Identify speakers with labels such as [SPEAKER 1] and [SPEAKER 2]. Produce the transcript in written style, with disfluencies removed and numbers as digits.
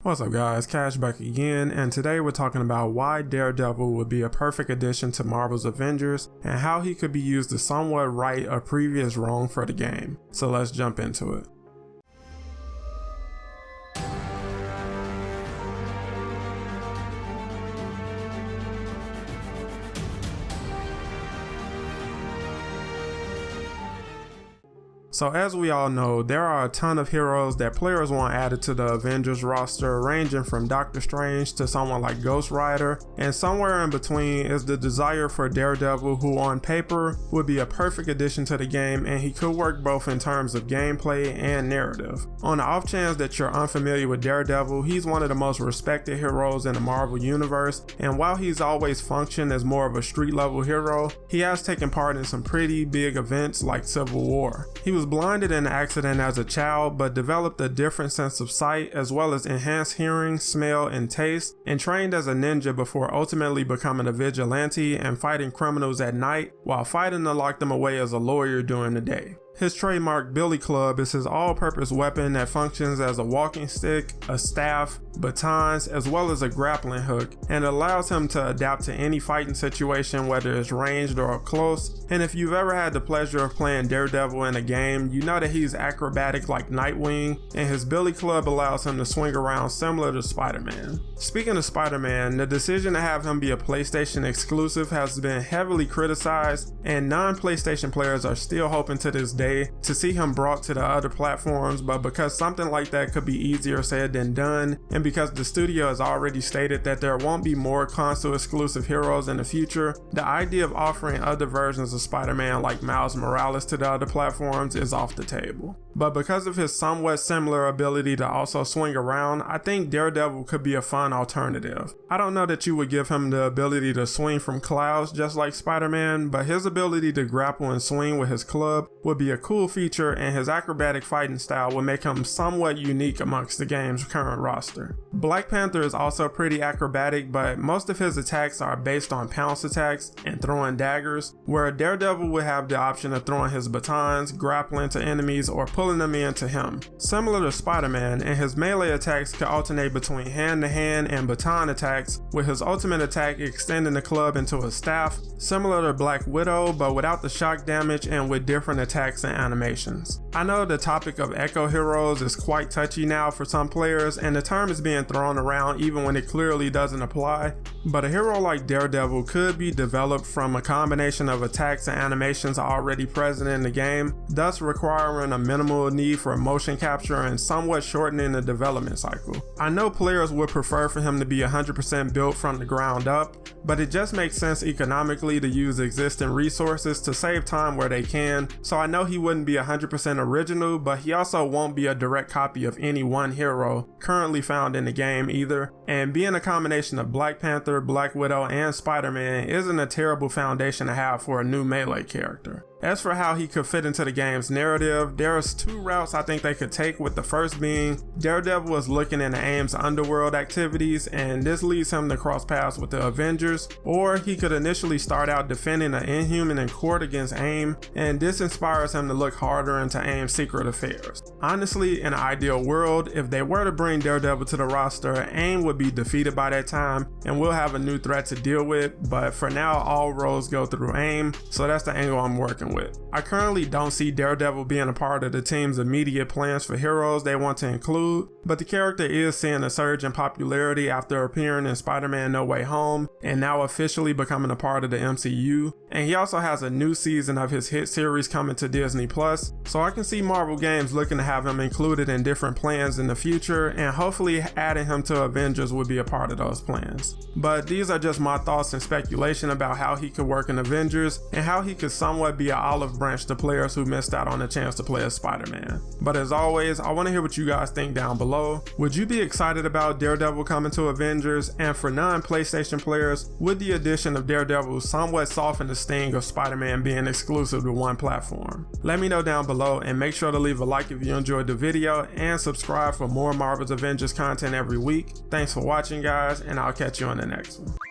[SPEAKER 1] What's up guys, Cash back again, and today we're talking about why Daredevil would be a perfect addition to Marvel's Avengers and how he could be used to somewhat right a previous wrong for the game. So let's jump into it. So as we all know, there are a ton of heroes that players want added to the Avengers roster, ranging from Doctor Strange to someone like Ghost Rider, and somewhere in between is the desire for Daredevil, who on paper would be a perfect addition to the game, and he could work both in terms of gameplay and narrative. On the off chance that you're unfamiliar with Daredevil, he's one of the most respected heroes in the Marvel universe, and while he's always functioned as more of a street level hero, he has taken part in some pretty big events like Civil War. He was blinded in an accident as a child, but developed a different sense of sight as well as enhanced hearing, smell, and taste, and trained as a ninja before ultimately becoming a vigilante and fighting criminals at night while fighting to lock them away as a lawyer during the day. His trademark Billy Club is his all-purpose weapon that functions as a walking stick, a staff, batons, as well as a grappling hook, and allows him to adapt to any fighting situation, whether it's ranged or up close. And if you've ever had the pleasure of playing Daredevil in a game, you know that he's acrobatic like Nightwing, and his Billy Club allows him to swing around similar to Spider-Man. Speaking of Spider-Man, the decision to have him be a PlayStation exclusive has been heavily criticized, and non-PlayStation players are still hoping to this day to see him brought to the other platforms, but because something like that could be easier said than done, and because the studio has already stated that there won't be more console exclusive heroes in the future, the idea of offering other versions of Spider-Man like Miles Morales to the other platforms is off the table. But because of his somewhat similar ability to also swing around, I think Daredevil could be a fun alternative. I don't know that you would give him the ability to swing from clouds just like Spider-Man, but his ability to grapple and swing with his club would be a cool feature, and his acrobatic fighting style would make him somewhat unique amongst the game's current roster. Black Panther is also pretty acrobatic, but most of his attacks are based on pounce attacks and throwing daggers, where Daredevil would have the option of throwing his batons, grappling to enemies, or pulling them into him. Similar to Spider-Man, and his melee attacks could alternate between hand-to-hand and baton attacks, with his ultimate attack extending the club into a staff, similar to Black Widow but without the shock damage and with different attacks and animations. I know the topic of echo heroes is quite touchy now for some players, and the term is being thrown around even when it clearly doesn't apply, but a hero like Daredevil could be developed from a combination of attacks and animations already present in the game, thus requiring a minimal need for motion capture and somewhat shortening the development cycle. I know players would prefer for him to be 100% built from the ground up, but it just makes sense economically to use existing resources to save time where they can, so I know he wouldn't be 100% original, but he also won't be a direct copy of any one hero currently found in the game either, and being a combination of Black Panther, Black Widow, and Spider-Man isn't a terrible foundation to have for a new melee character. As for how he could fit into the game's narrative, there's two routes I think they could take, with the first being Daredevil is looking into AIM's underworld activities, and this leads him to cross paths with the Avengers, or he could initially start out defending an Inhuman in court against AIM, and this inspires him to look harder into AIM's secret affairs. Honestly, in an ideal world, if they were to bring Daredevil to the roster, AIM would be defeated by that time, and we'll have a new threat to deal with, but for now all roads go through AIM, so that's the angle I'm working with. I currently don't see Daredevil being a part of the team's immediate plans for heroes they want to include, but the character is seeing a surge in popularity after appearing in Spider-Man No Way Home and now officially becoming a part of the MCU, and he also has a new season of his hit series coming to Disney+, so I can see Marvel Games looking to have him included in different plans in the future, and hopefully adding him to Avengers would be a part of those plans. But these are just my thoughts and speculation about how he could work in Avengers and how he could somewhat be an olive branch to players who missed out on the chance to play as Spider-Man. But as always, I want to hear what you guys think down below. Would you be excited about Daredevil coming to Avengers? And for non-PlayStation players, would the addition of Daredevil somewhat soften the sting of Spider-Man being exclusive to one platform? Let me know down below, and make sure to leave a like if you enjoyed the video, and subscribe for more Marvel's Avengers content every week. Thanks for watching guys, and I'll catch you on the next one.